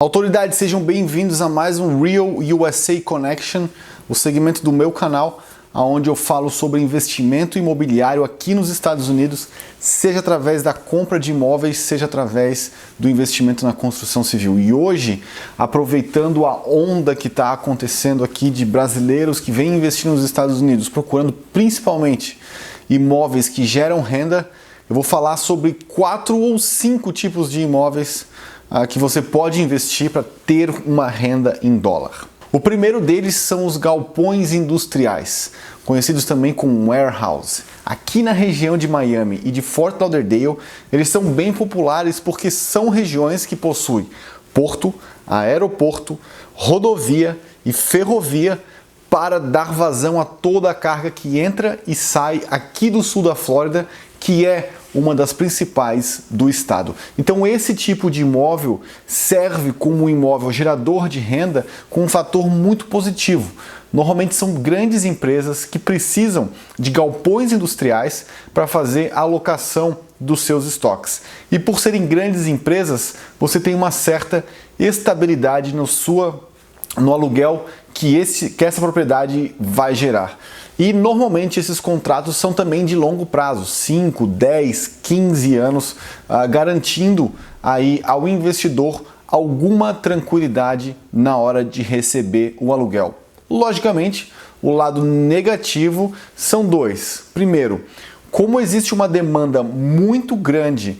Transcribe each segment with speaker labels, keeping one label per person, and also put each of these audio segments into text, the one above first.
Speaker 1: Autoridades, sejam bem-vindos a mais um Real USA Connection, o segmento do meu canal, onde eu falo sobre investimento imobiliário aqui nos Estados Unidos, seja através da compra de imóveis, seja através do investimento na construção civil. E hoje, aproveitando a onda que está acontecendo aqui de brasileiros que vêm investir nos Estados Unidos, procurando principalmente imóveis que geram renda, eu vou falar sobre 4 ou 5 tipos de imóveis que você pode investir para ter uma renda em dólar. O primeiro deles são os galpões industriais, conhecidos também como warehouse. Aqui na região de Miami e de Fort Lauderdale, eles são bem populares porque são regiões que possuem porto, aeroporto, rodovia e ferrovia para dar vazão a toda a carga que entra e sai aqui do sul da Flórida, que é uma das principais do estado. Então esse tipo de imóvel serve como um imóvel gerador de renda com um fator muito positivo. Normalmente são grandes empresas que precisam de galpões industriais para fazer a alocação dos seus estoques. E por serem grandes empresas, você tem uma certa estabilidade no aluguel que essa propriedade vai gerar. E normalmente esses contratos são também de longo prazo, 5, 10, 15 anos, garantindo aí ao investidor alguma tranquilidade na hora de receber o aluguel. Logicamente, o lado negativo são dois. Primeiro, como existe uma demanda muito grande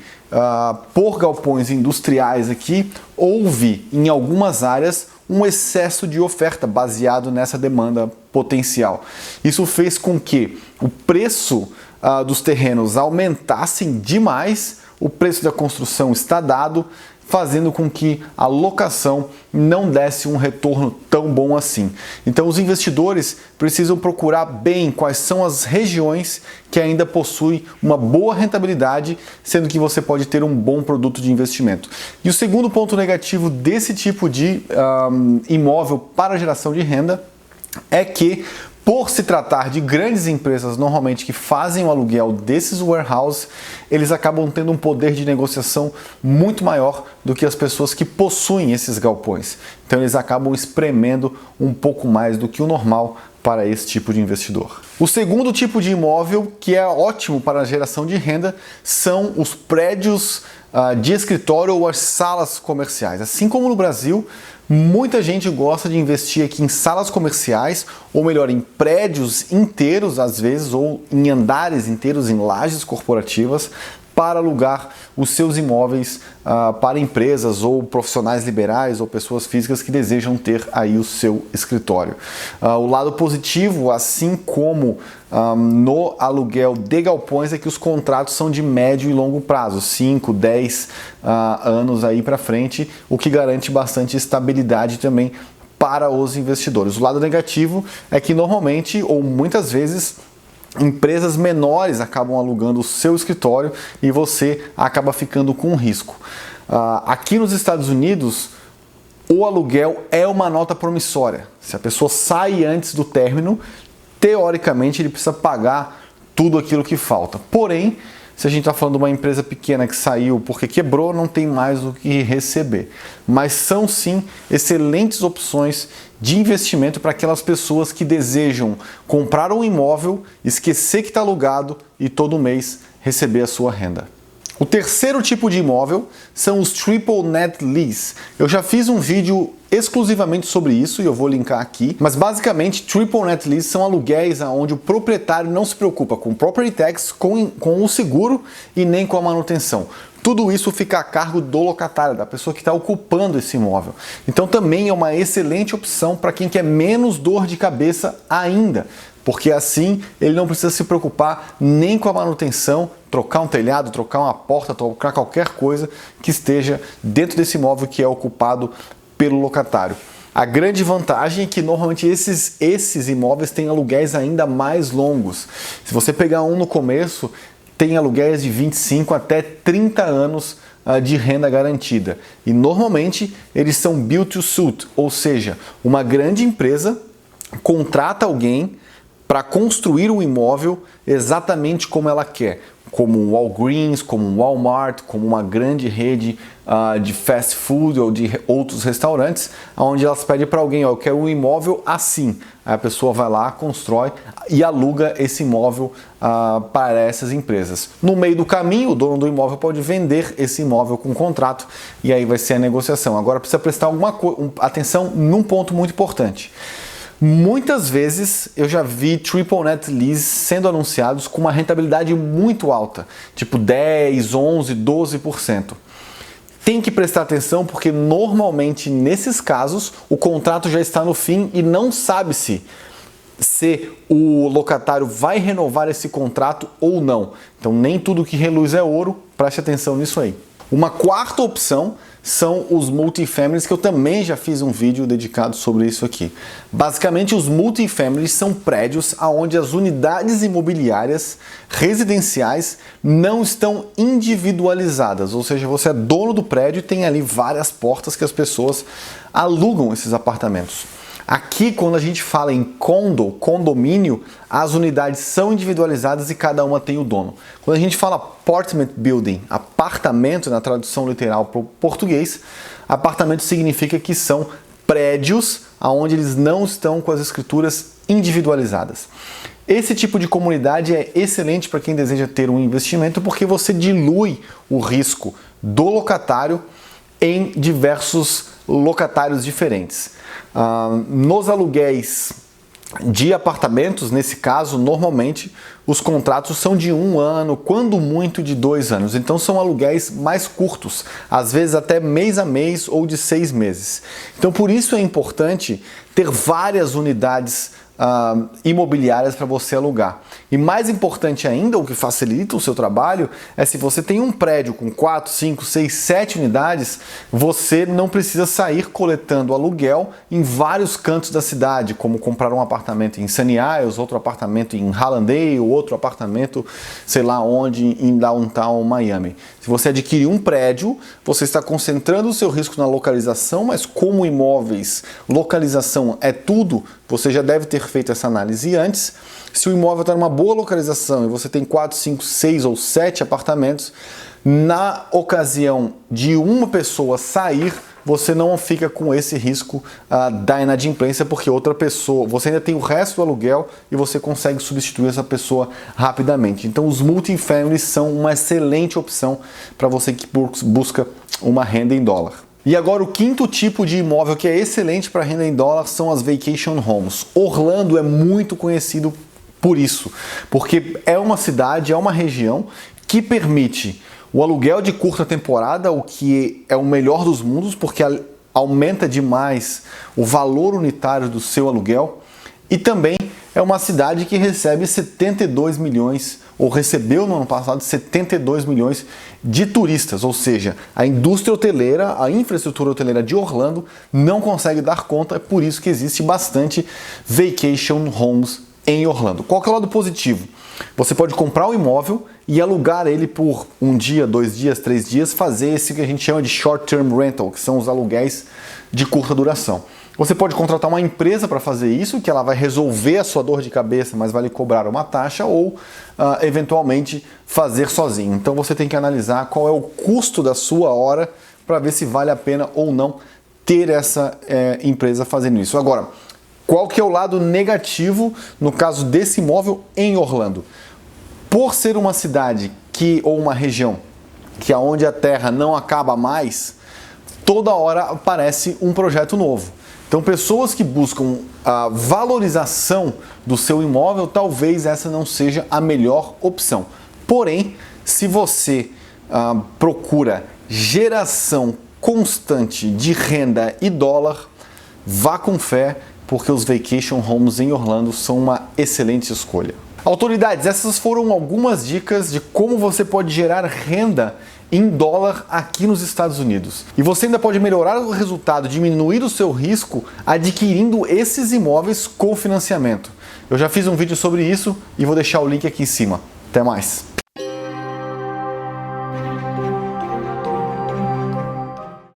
Speaker 1: por galpões industriais aqui, houve em algumas áreas um excesso de oferta baseado nessa demanda potencial. Isso fez com que o preço dos terrenos aumentassem demais, o preço da construção está dado, fazendo com que a locação não desse um retorno tão bom assim. Então os investidores precisam procurar bem quais são as regiões que ainda possuem uma boa rentabilidade, sendo que você pode ter um bom produto de investimento. E o segundo ponto negativo desse tipo de imóvel para geração de renda é que, por se tratar de grandes empresas normalmente que fazem o aluguel desses warehouses, eles acabam tendo um poder de negociação muito maior do que as pessoas que possuem esses galpões. Então eles acabam espremendo um pouco mais do que o normal para esse tipo de investidor. O segundo tipo de imóvel que é ótimo para a geração de renda são os prédios de escritório ou as salas comerciais. Assim como no Brasil, muita gente gosta de investir aqui em salas comerciais, ou melhor, em prédios inteiros às vezes, ou em andares inteiros, em lajes corporativas, para alugar os seus imóveis para empresas ou profissionais liberais ou pessoas físicas que desejam ter aí o seu escritório. O lado positivo, assim como no aluguel de galpões, é que os contratos são de médio e longo prazo, 5, 10 anos aí para frente, o que garante bastante estabilidade também para os investidores. O lado negativo é que normalmente ou muitas vezes empresas menores acabam alugando o seu escritório e você acaba ficando com risco. Aqui nos Estados Unidos, o aluguel é uma nota promissória. Se a pessoa sai antes do término, teoricamente ele precisa pagar tudo aquilo que falta. Porém, se a gente está falando de uma empresa pequena que saiu porque quebrou, não tem mais o que receber. Mas são sim excelentes opções de investimento para aquelas pessoas que desejam comprar um imóvel, esquecer que está alugado e todo mês receber a sua renda. O terceiro tipo de imóvel são os Triple Net Lease. Eu já fiz um vídeo exclusivamente sobre isso e eu vou linkar aqui, mas basicamente Triple Net Lease são aluguéis onde o proprietário não se preocupa com property tax, com o seguro e nem com a manutenção. Tudo isso fica a cargo do locatário, da pessoa que está ocupando esse imóvel. Então também é uma excelente opção para quem quer menos dor de cabeça ainda, porque assim ele não precisa se preocupar nem com a manutenção, trocar um telhado, trocar uma porta, trocar qualquer coisa que esteja dentro desse imóvel que é ocupado pelo locatário. A grande vantagem é que normalmente esses imóveis têm aluguéis ainda mais longos. Se você pegar um no começo, tem aluguéis de 25 até 30 anos de renda garantida. E normalmente eles são built to suit, ou seja, uma grande empresa contrata alguém para construir o imóvel exatamente como ela quer. como um Walgreens, como um Walmart, como uma grande rede de fast food ou de outros restaurantes, onde elas pedem para alguém, eu quero um imóvel assim. Aí a pessoa vai lá, constrói e aluga esse imóvel para essas empresas. No meio do caminho, o dono do imóvel pode vender esse imóvel com contrato e aí vai ser a negociação. Agora precisa prestar atenção num ponto muito importante. Muitas vezes eu já vi Triple Net Lease sendo anunciados com uma rentabilidade muito alta, tipo 10, 11, 12%. Tem que prestar atenção porque normalmente nesses casos o contrato já está no fim e não sabe-se se o locatário vai renovar esse contrato ou não. Então nem tudo que reluz é ouro, preste atenção nisso aí. Uma quarta opção são os multifamilies, que eu também já fiz um vídeo dedicado sobre isso aqui. Basicamente, os multifamilies são prédios onde as unidades imobiliárias residenciais não estão individualizadas, ou seja, você é dono do prédio e tem ali várias portas que as pessoas alugam esses apartamentos. Aqui, quando a gente fala em condomínio, as unidades são individualizadas e cada uma tem o dono. Quando a gente fala apartment building, apartamento na tradução literal para o português, apartamento significa que são prédios onde eles não estão com as escrituras individualizadas. Esse tipo de comunidade é excelente para quem deseja ter um investimento porque você dilui o risco do locatário em diversos locatários diferentes. Nos aluguéis de apartamentos, nesse caso, normalmente os contratos são de 1 ano, quando muito de 2 anos. Então são aluguéis mais curtos, às vezes até mês a mês ou de 6 meses. Então por isso é importante ter várias unidades imobiliárias para você alugar. E mais importante ainda, o que facilita o seu trabalho, é se você tem um prédio com 4, 5, 6, 7 unidades, você não precisa sair coletando aluguel em vários cantos da cidade, como comprar um apartamento em Sunny Isles, outro apartamento em Hallandale, outro apartamento, sei lá onde, em Downtown Miami. Se você adquirir um prédio, você está concentrando o seu risco na localização, mas como imóveis, localização é tudo, você já deve ter feito essa análise antes. Se o imóvel está numa boa localização e você tem 4, 5, 6 ou 7 apartamentos, na ocasião de uma pessoa sair, você não fica com esse risco da inadimplência, porque outra pessoa, você ainda tem o resto do aluguel e você consegue substituir essa pessoa rapidamente. Então os multifamilies são uma excelente opção para você que busca uma renda em dólar. E agora o quinto tipo de imóvel que é excelente para renda em dólar são as vacation homes. Orlando é muito conhecido por isso, porque é uma cidade, é uma região que permite o aluguel de curta temporada, o que é o melhor dos mundos, porque aumenta demais o valor unitário do seu aluguel, e também é uma cidade que recebe 72 milhões, ou recebeu no ano passado 72 milhões de turistas, ou seja, a indústria hoteleira, a infraestrutura hoteleira de Orlando não consegue dar conta, é por isso que existe bastante vacation homes em Orlando. Qual que é o lado positivo? Você pode comprar um imóvel e alugar ele por 1 dia, 2 dias, 3 dias, fazer esse que a gente chama de short-term rental, que são os aluguéis de curta duração. Você pode contratar uma empresa para fazer isso, que ela vai resolver a sua dor de cabeça, mas vai lhe cobrar uma taxa, ou eventualmente fazer sozinho. Então você tem que analisar qual é o custo da sua hora para ver se vale a pena ou não ter essa empresa fazendo isso. Agora, qual que é o lado negativo no caso desse imóvel em Orlando? Por ser uma cidade ou uma região que aonde a terra não acaba mais, toda hora aparece um projeto novo. Então, pessoas que buscam a valorização do seu imóvel, talvez essa não seja a melhor opção. Porém, se você procura geração constante de renda e dólar, vá com fé, porque os vacation homes em Orlando são uma excelente escolha. Autoridades, essas foram algumas dicas de como você pode gerar renda em dólar aqui nos Estados Unidos. E você ainda pode melhorar o resultado, diminuir o seu risco adquirindo esses imóveis com financiamento. Eu já fiz um vídeo sobre isso e vou deixar o link aqui em cima. Até mais!